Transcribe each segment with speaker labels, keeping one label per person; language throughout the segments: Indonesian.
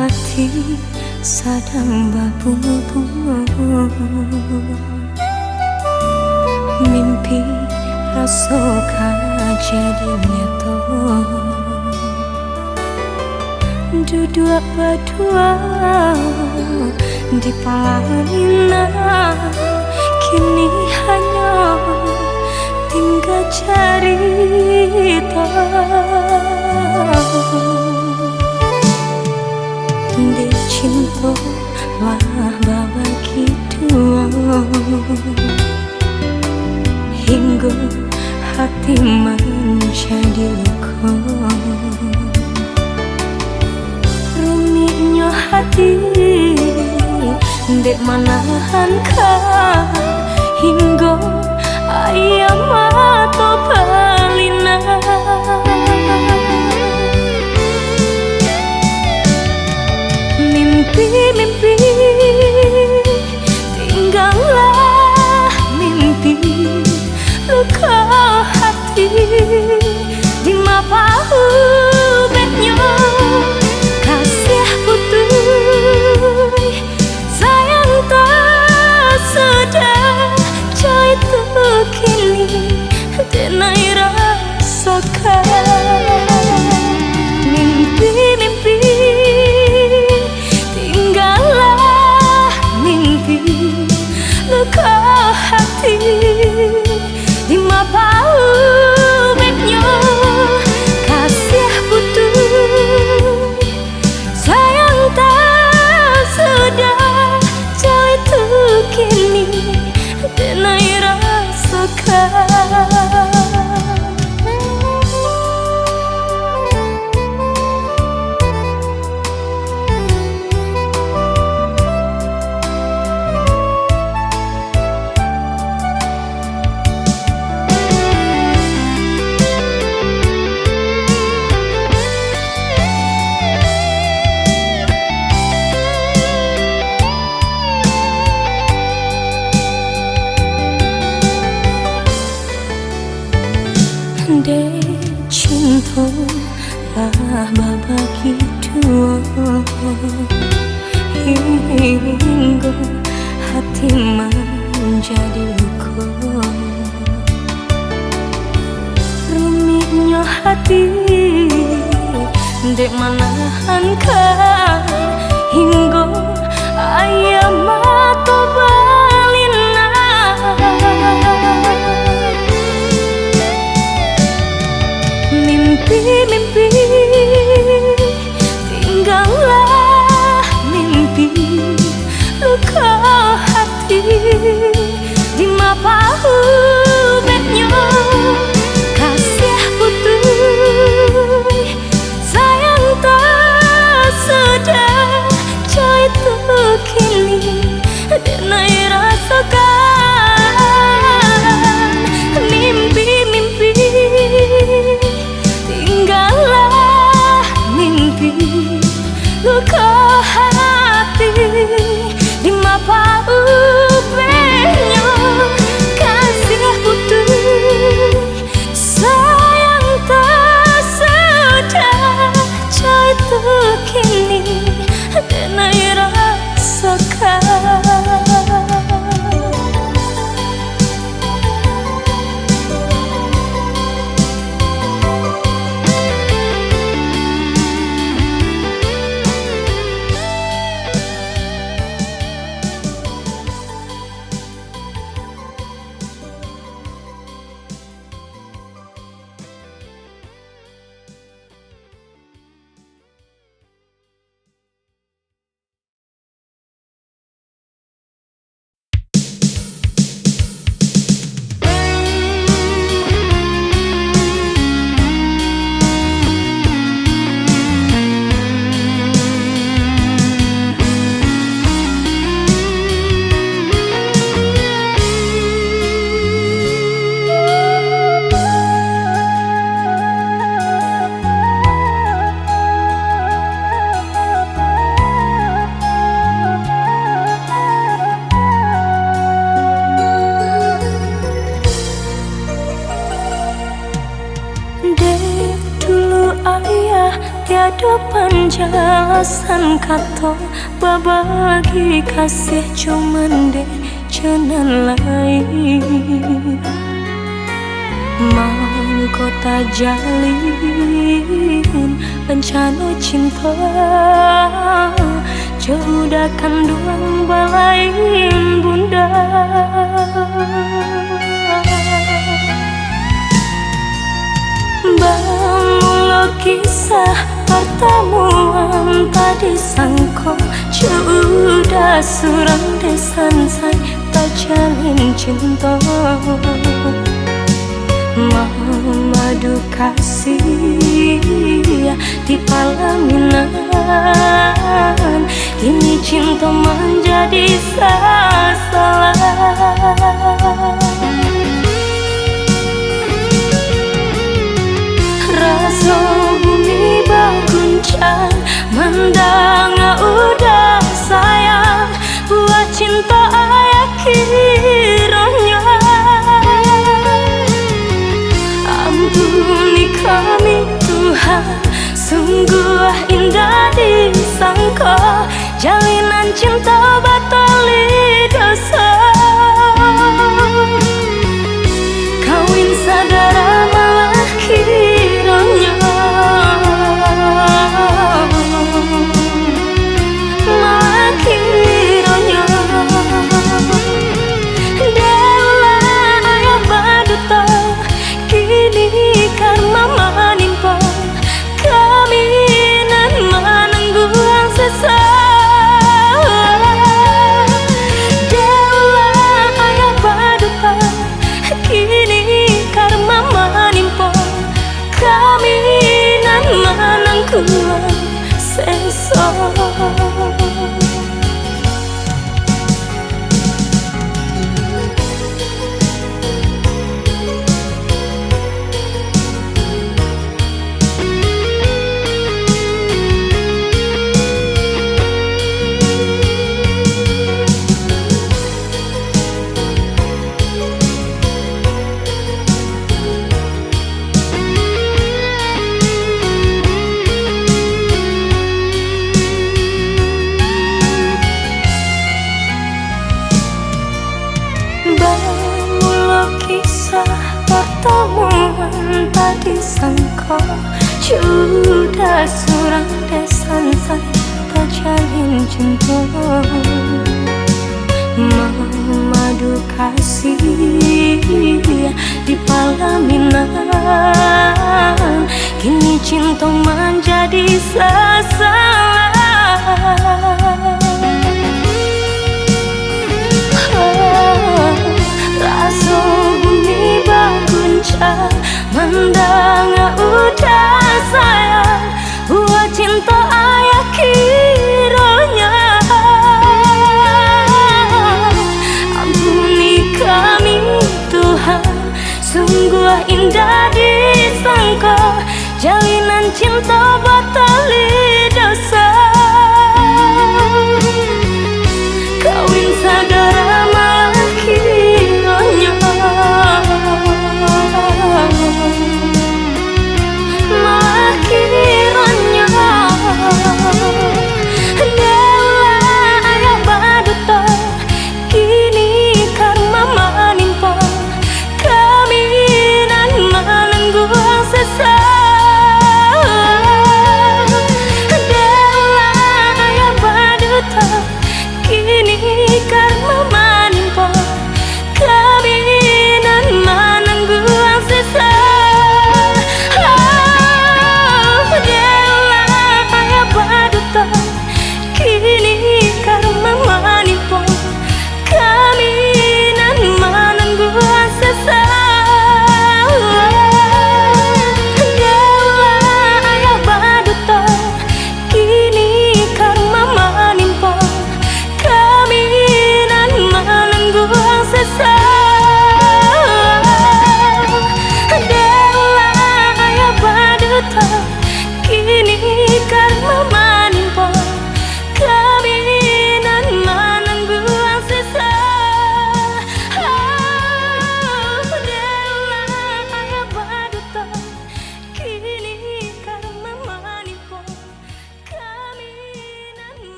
Speaker 1: Hati sedang berbunga-bunga, mimpi rasakan jadi nyata. Duduk berdua di Palangina, kini hanya tinggal cerita. Cinta lah berbagi dua, hingga hati menjadi luka. Rumitnya hati dek menahankan, hingga ayam mata pelina. Mimpi, tinggallah mimpi, luka hati di mapa ubetnya. Kasih putih sayang tak sedar, coy tuh kini denai rasakan. Mimpi, luka hati di mapa ubetnya. Kasih putih sayang tak sedar, coy tuh kini denai rasakan. Dek cinta lah berbagi dua, hingga hati menjadi luka. Rumitnya hati dek menahankan, hingga ayam mata belina. Mimpi, tinggallah mimpi, luka hati di mapa ubetnya. Kasih putih sayang tak sedar, penjelasan kata babagi kasih cuman deh cenan lain mahkota jalin bencana cinta jauh kandungan balai bunda bangun kisah pertemuan tadi sangko sudah surang desan saya tak jalin cinta madu kasih di palaminan kini cinta menjadi salah rasa bumi berguncang mendang udah sayang buat cinta ayah kiranya ampuni kami Tuhan sungguh indah disangka jalinan cinta batali dosa kawin saudara malah kiranya malah kiranya dewa ayah baduta kini karma menimpa kami nan menanggung sesal dewa ayah baduta kini karma menimpa kami nan menanggung sesal. Kisah pertemuan tadi sangka sudah surang desan saya tak jalin cinta madu kasih di palaminan kini cinta menjadi salah rasa bumi berguncang mendang udah sayang buat cinta ayah kiranya ampuni kami Tuhan sungguh indah disangka jalinan cinta batali dosa kawin saudara malah kiranya malah kiranya dewa ayah baduta kini karma menimpa kami nan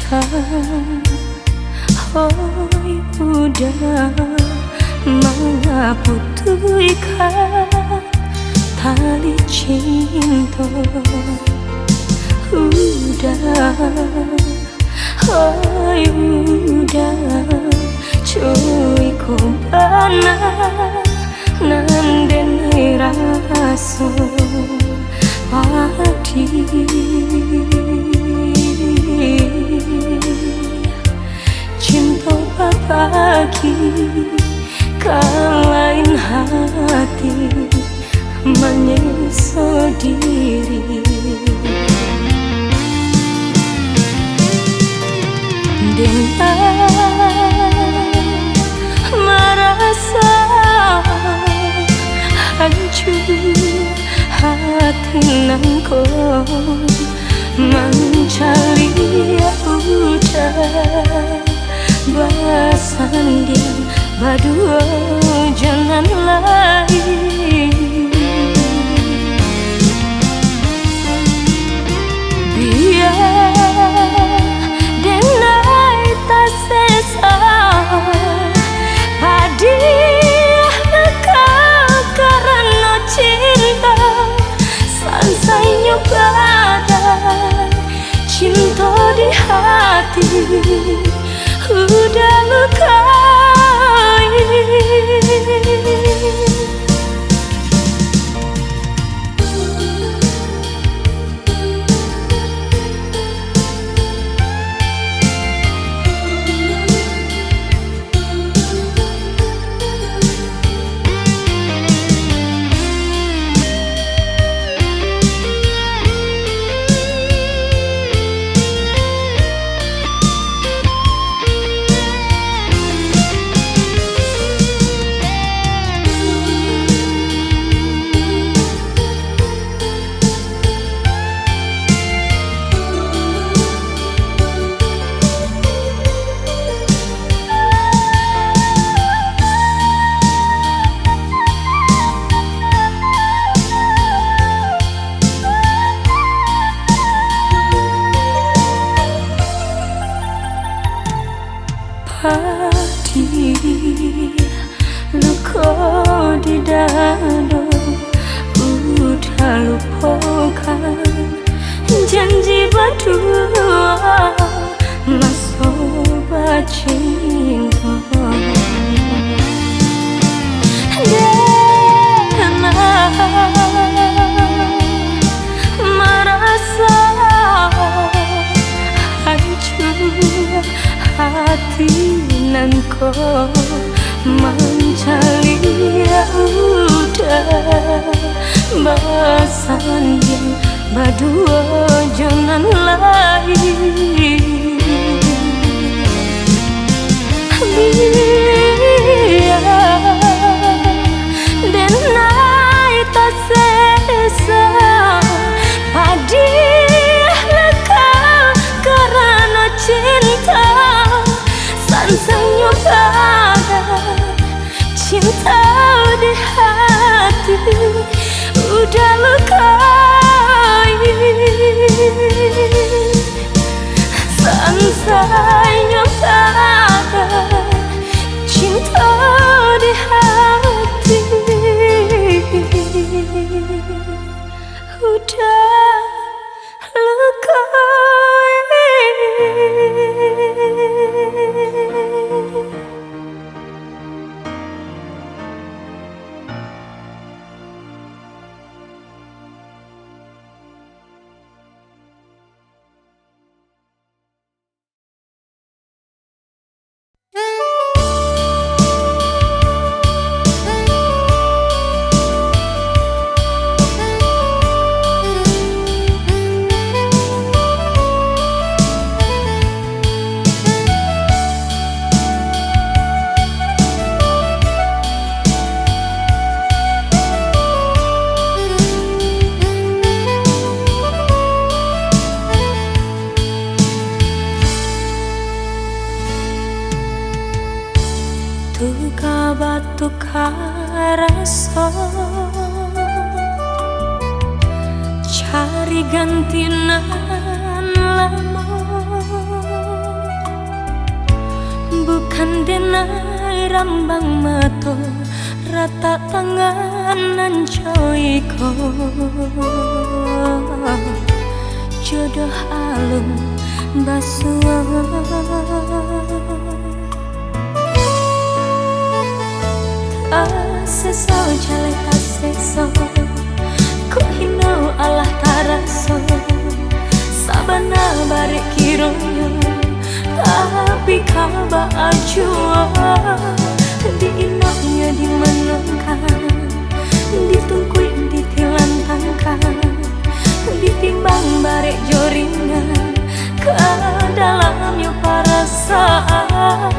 Speaker 1: Hoi udah mengaputu ikat tali cinta. Udah, hoi udah cuy ko bana nandenai raso padi. Cinta berbagi kalain hati menyesal diri. Dengan merasa hancur hati nangko mencari udah bahasan dia berdua jangan lain. Biar denai tak sesa hadiah kau karena cinta sansainya badai cinta di hati udah lukai. Padi luka di dada udah lupakan janji berdua masa cinta. Dan merasa hancur hati nanko mencari udah bahasan yang berdua jangan lain. Biar denai tak sesa hadiah kau karena cinta sansanya badai cinta di hati udah lukai. Sansanya badai cinta di hati udah lukai. Tuka batu karasa cari gantian lama bukan denai rambang mato rata tanganan coiko jodoh alum basuh seso jale seso ku hino Allah taraso sabana bare kironyo tapi kaba ajua di inoknya dimenungkan ditungkui ditilan tangkan ditimbang bare joringan ke dalamnya perasaan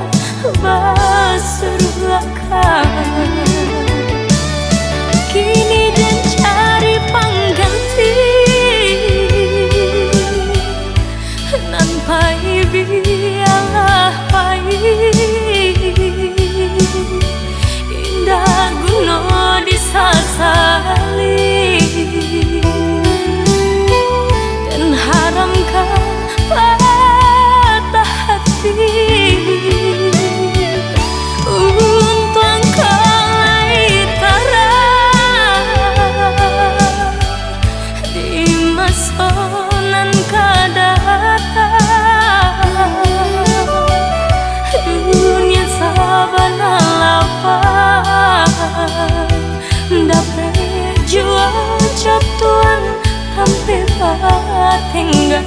Speaker 1: basurlakan kini dan cari pengganti nan pai biarlah pai indah guno disasali dan haramkan patah hati Tuan hampir tinggal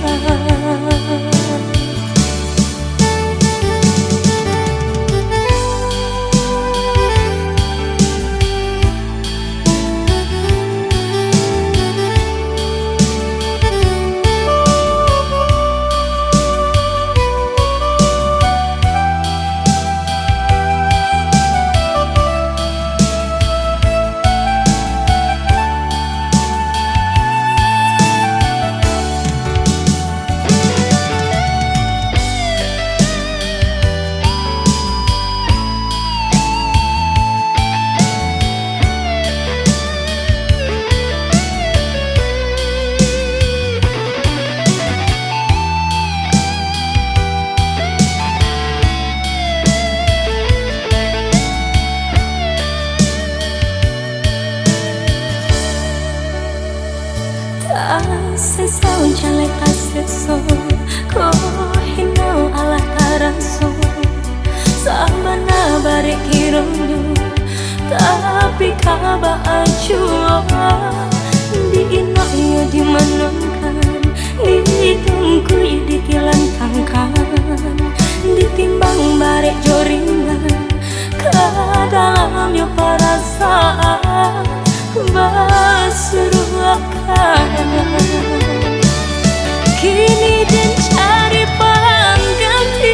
Speaker 1: seso jale seso ko hino Allah taraso sabana bare kironyo tapi kaba ajua di inoknya dimenungkan ditungkui ditilan tangkan ditimbang bare joringan ke dalamnya perasaan basurlakan kini dan cari pengganti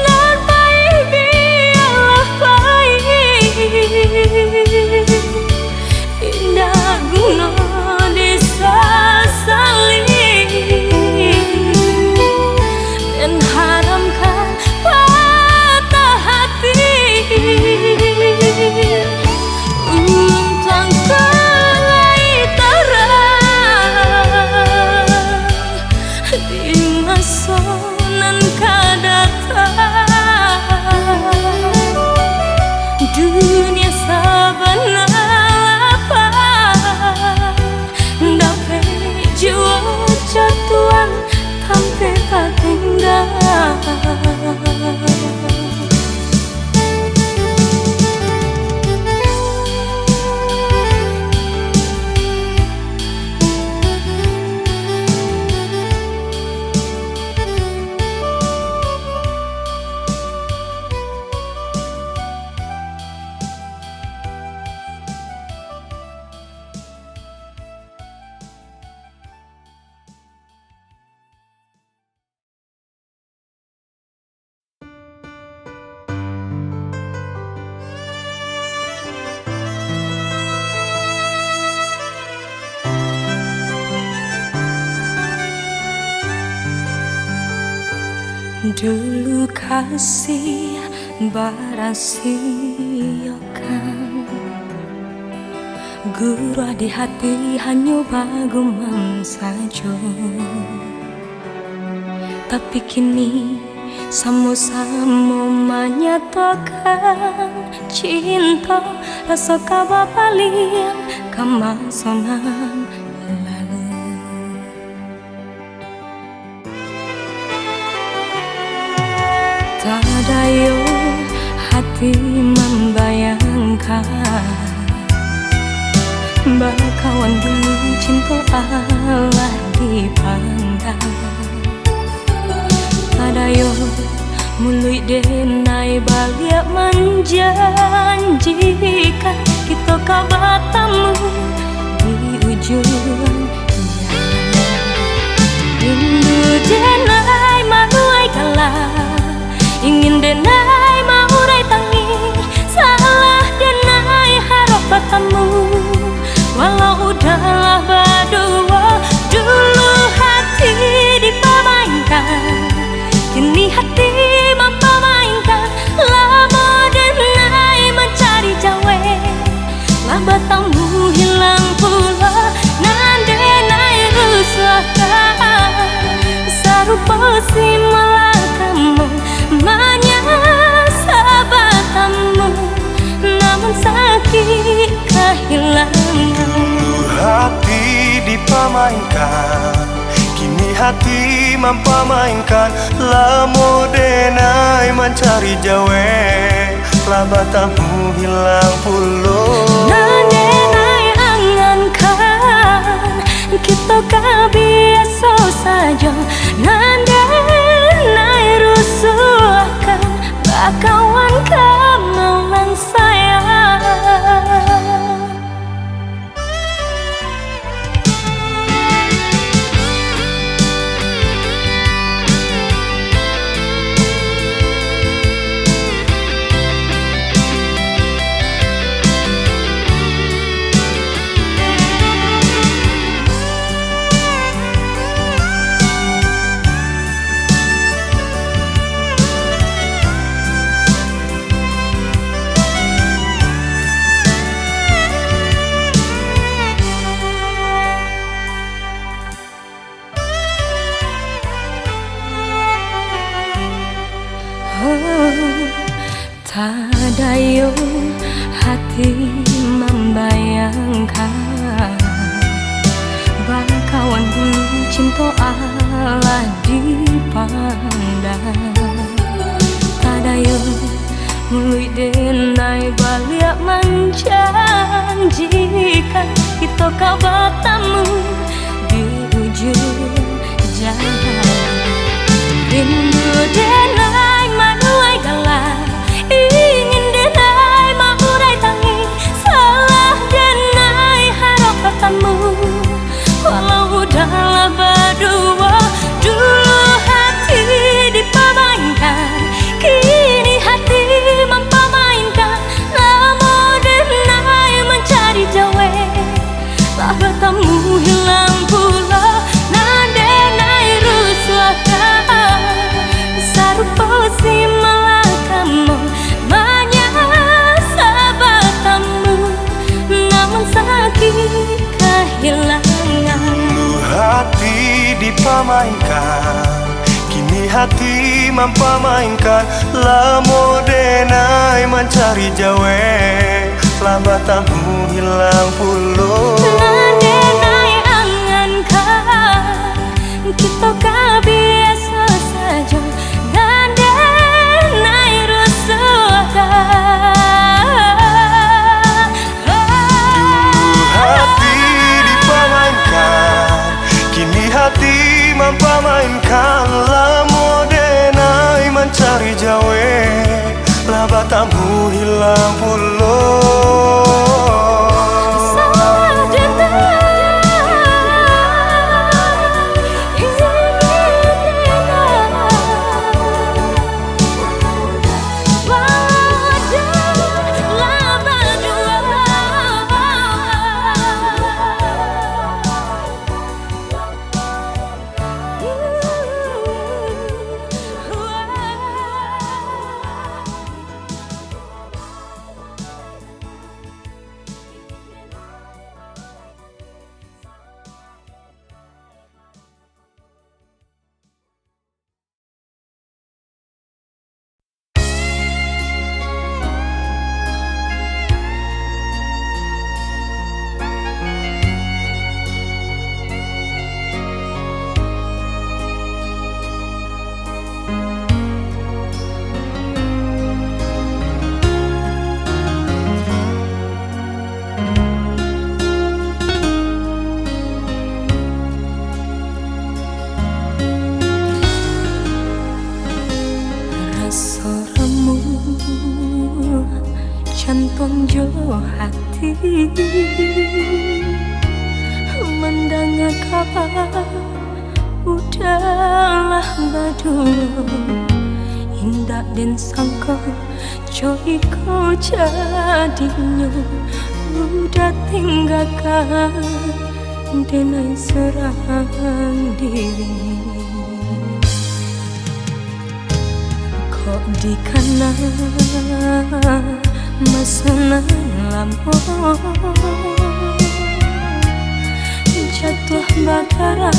Speaker 1: nan baik biarlah baik indah guna disasali dan haramkan patah hati dunia sabana lapang dapat jua jatuhan sampai tak tinggal dulu kasih barasiokan guru di hati hanya bagumang saja Tapi kini sama-sama menyatakan cinta, rasa kabar paling kemasonan lalu. Tak dayo hati membayangkan bakawan dulu cinta Allah dipandang. Adayo mulut denai balik menjanjikan kita kabar tamu di ujung jalan. Rindu denai maruai kalah, ingin denai maurai tangi, salah denai harap bertemu. Walau udahlah berdua, dulu hati dipermainkan, kini hati mempamainkan. Lama denai mencari jawe, lah bertemu hilang pula. Nan denai rusakkan, sarupa si malakamu menyesabatamu, namun sakit kehilangan.
Speaker 2: Hati dipamainkan, kini hati mempamainkan. Lamo denai mencari jawe, labatamu hilang puluh.
Speaker 1: Nan denai angankan, kita biasa saja. Nan denai rusuhkan, bakawan kemauan saya. Tak dayo hati membayangkan bakawan dulu cinta Allah dipandang. Tak dayo mulut denai balik menjanjikan kita kabar tamu di ujung jalan. Rindu denai manuai galah, ingin denai maurai tangi, salah denai harap bertemu. Walau udahlah berdua, dulu hati dipermainkan, kini hati mempamainkan. Lama denai mencari jawe, lah bertemu hilang pula. Nan denai rusakkan, sarupa si malakamu menyesabatamu, namun sakit kehilangan.
Speaker 2: Hati dipamainkan, kini hati mempamainkan. Lamo denai mencari jawe, labatamu hilang puluh.
Speaker 1: Nan denai angankan, kita biasa saja. Dan denai rusakkan,
Speaker 2: hati dipamainkan, kini hati mempamainkan. Lamo denai mencari jawe, labatamu hilang puluh.
Speaker 1: udahlah badung indah dan sangka coy kau jadinya udah tinggalkan denai serang diri kok di kanan masanan lampau jatuh batara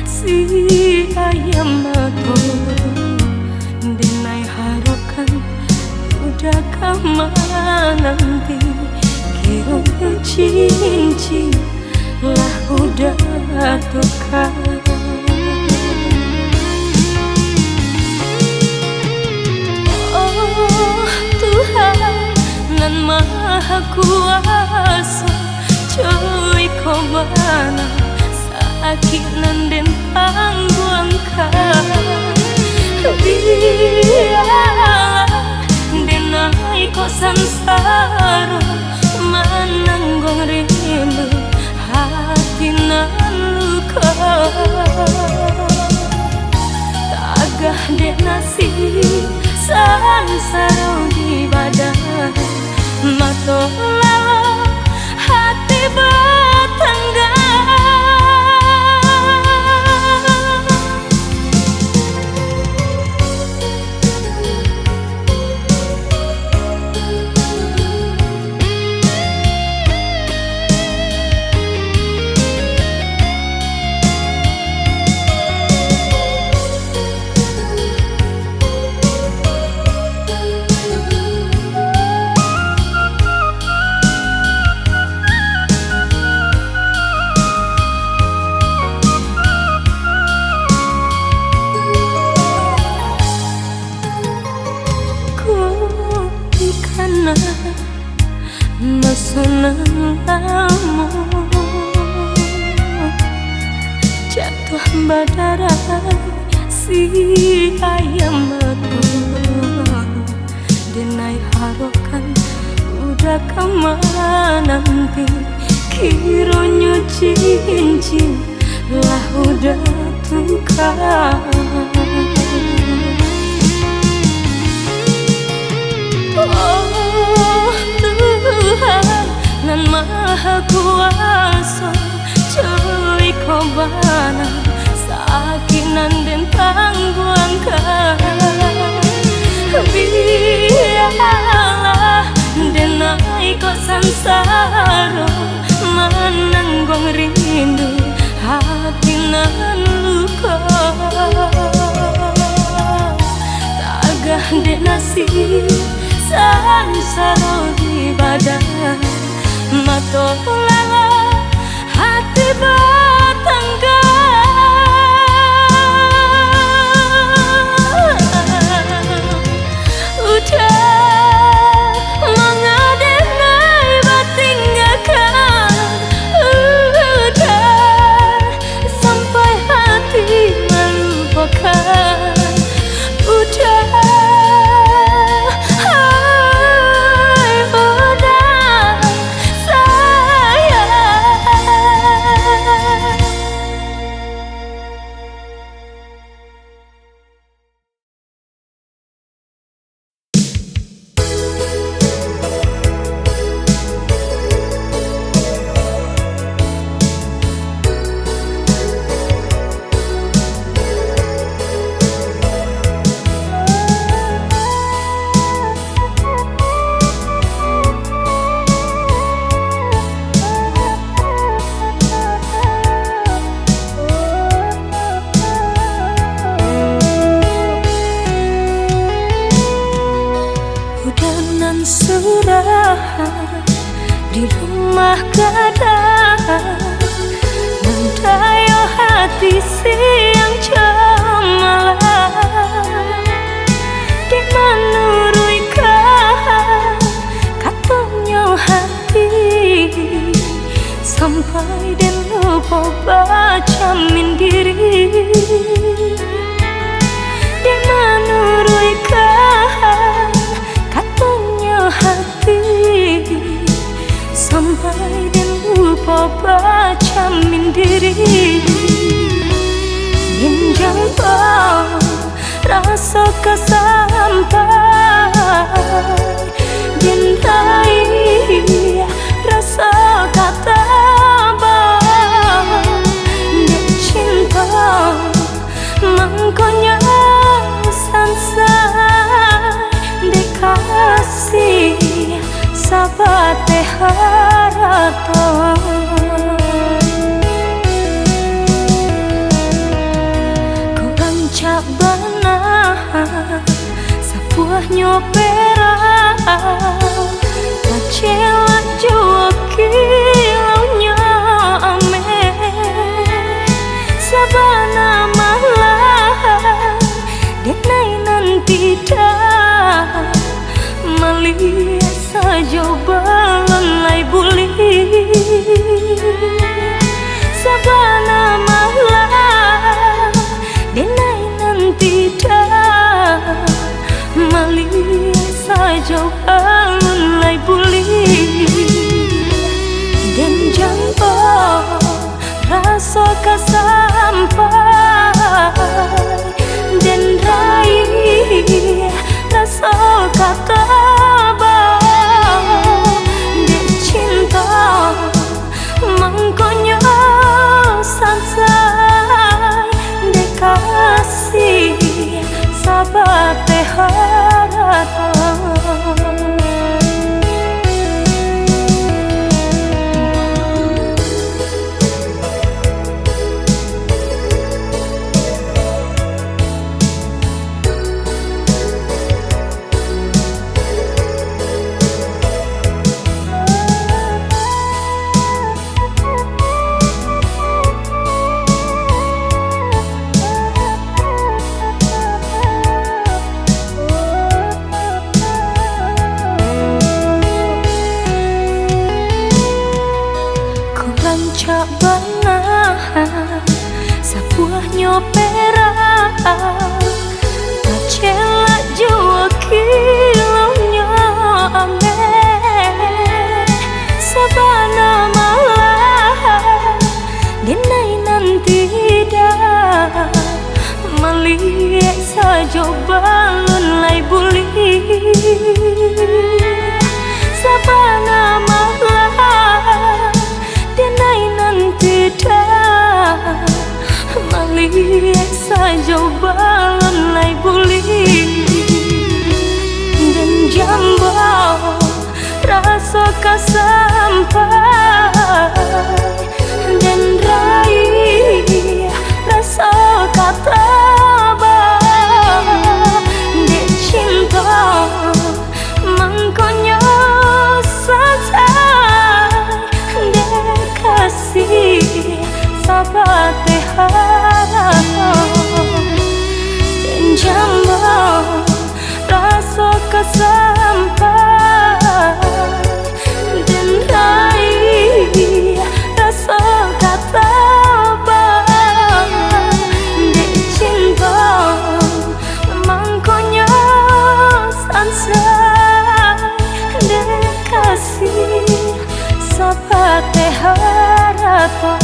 Speaker 1: si ayam batu denai harokan udah kemana nanti kira cincin lah udah tukar oh Tuhan nan maha kuasa coy kau mana sakit nan den tangguangkan biarlah denai kau sansara menanggung rindu hati nan luka tagah dek nasib sansara di badan mato lalu hati bertenggang masanan lamu jatuh badara si ayam batu denai harokan udah kemana nanti kiranya cincin lah udah tukar oh Tuhan nan maha kuasa coy kau bana sakinan den tangguangkan biarlah denai kau sansara menanggung rindu hati nan luka tagah dek nasib sansara di badan mato lalu hati bertenggang udah mengadenai batinggalkan udah sampai hati melupakan udah di rumah kadang mendayo hati siang cemalang di manurui katanya hati sampai dan lupa baca min diri di manurui katanya hati sampai dan lupa baca min diri jempol rasa kesampai dintai rasa kata dek cinta mangkonya sansai dek kasih sahabat harato sebuah nyopera kacela jua kilaunya ame sabana malam denai nanti dah melihat saja balon lai buli sabana malam denai nanti dah melihat saja balon lai buli dan jempol rasa kesampai dan raih rasa kata dek cinta mangkonya sansai dek kasih sahabat harapan rancak banah sebuah nyopera kacela jua kilaunya ame sabana malam denai nanti dah melihat saja balon lai buli sabana malam denai nanti dah melihat saja balon lai buli dan jambol rasa kesampai dan raih rasa kata dek cinta mangkonya sansai dek kasih sahabat harapan dan jambol rasa kesampai dan raih rasa kata dek cinta mangkonya sansai dek kasih sahabat harapan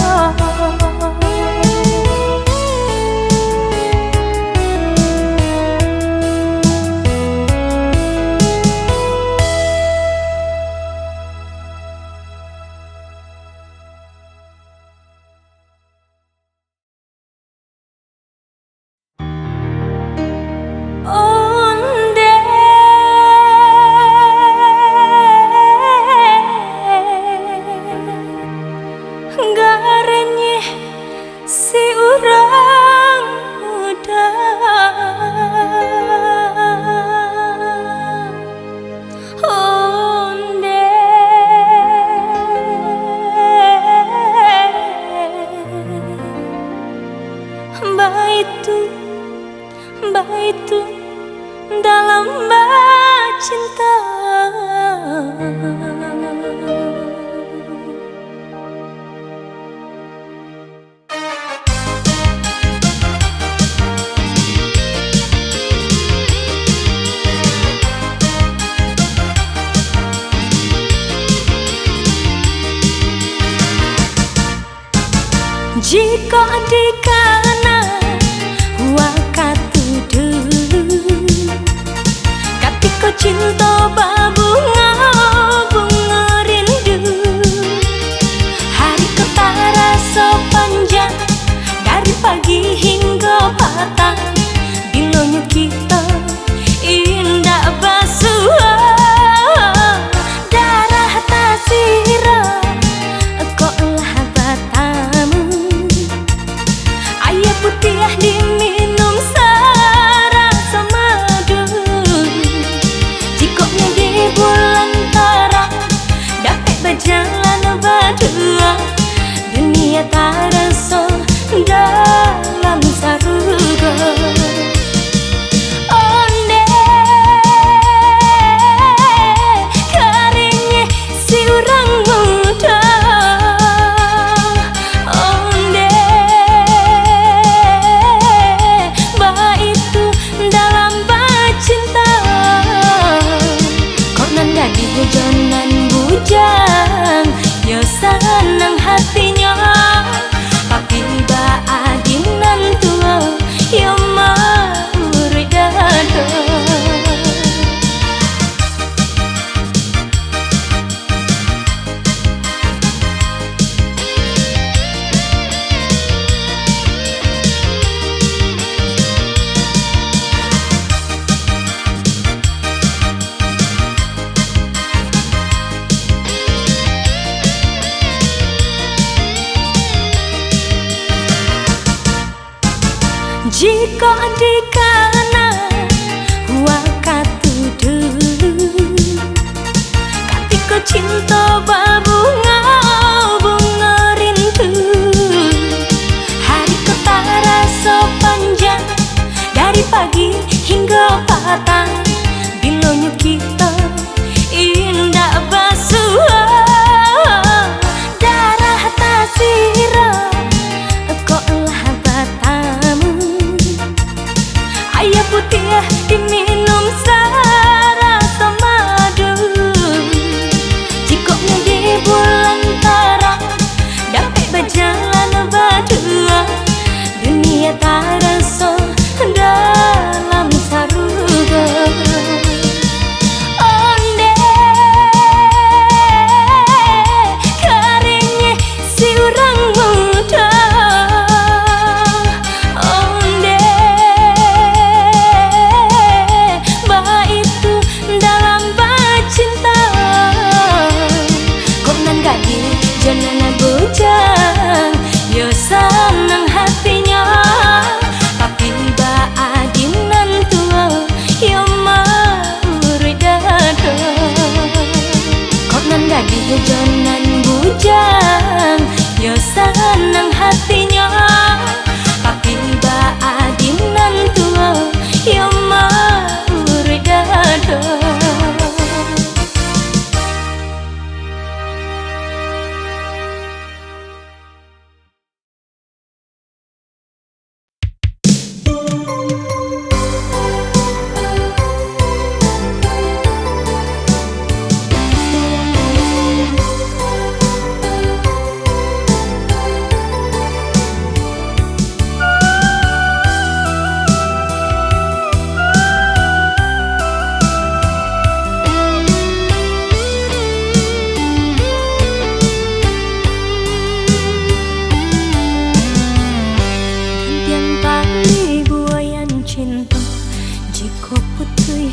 Speaker 1: garenye si urang muda onde baitu dalam cinta jika di kanan cinta berbunga bunga rindu. Hari kita rasa panjang dari pagi hingga petang. Bilanya kita indah basuh darah tasira koklah batamu. Air putih diminum serasa madu. Jikoknya di bulan terang dapat berjalan berdua. Dunia tak rasa dalam saruga. Onde keringnya si orang muda. Onde bah itu dalam bercinta. Kok nanda di hujanan bujang, ya senang hatinya. Tapi ba adinan tua, ya mau ridado. Jika dikana waktu dulu, ketika cinta berbunga bunga rindu. Hari kita rasa panjang dari pagi hingga petang. Bilanya kita indah basuh darah tasira koklah batamu. Air putih diminum serasa madu. Jikoknya di bulan terang dapat berjalan berdua. Dunia tak rasa dalam saruga. Onde keringnya si orang muda. Onde bah itu dalam bercinta. Kok nan gadis jangan bujang, ya senang hatinya. Tapi ba adinan tua, ya mau ridado. Kok nan gadis jangan bujang, ya senang hatinya. Tapi ba adinan tua, ya mau ridado.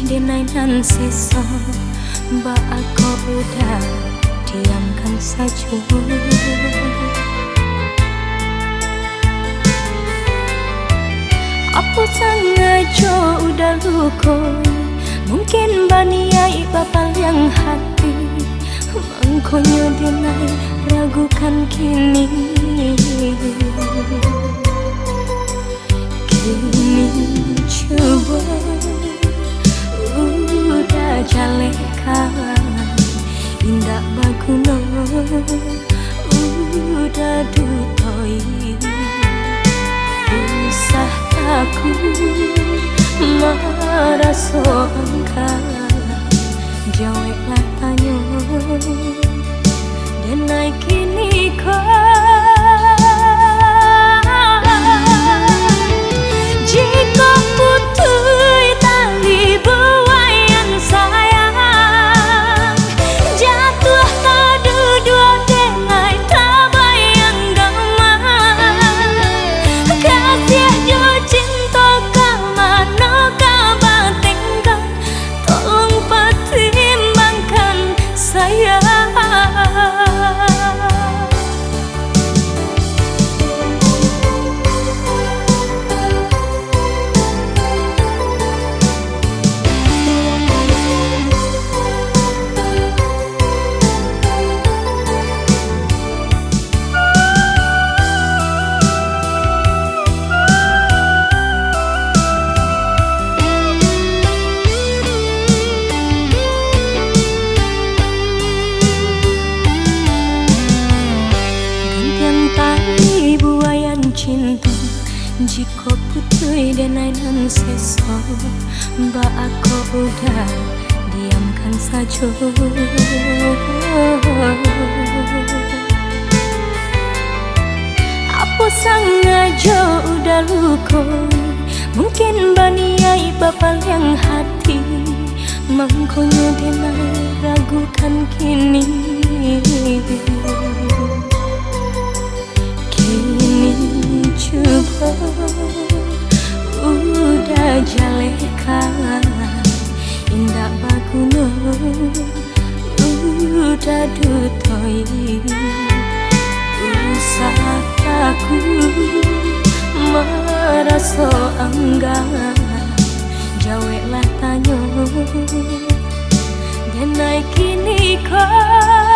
Speaker 1: Denainan sisa mbak aku udah diamkan saja. Apa sengaja udah luka, mungkin baniai bapak yang hati. Mangkonya denai ragukan kini. Kini coba udah jalekan indah baguna udah dutoi. Usah takut marah soangkan jawablah tanya dan naik kini jika putus tali buayan saya. cinta jika putui denai nan seso mbak aku udah diamkan saja. Apa sengaja udah lukoi mungkin baniai bapak yang hati mangkonya denai ragukan kini. Kini coba udah jalekan indah baguna udah dutoi usah takut merasa enggan jawablah tanya denai kini kau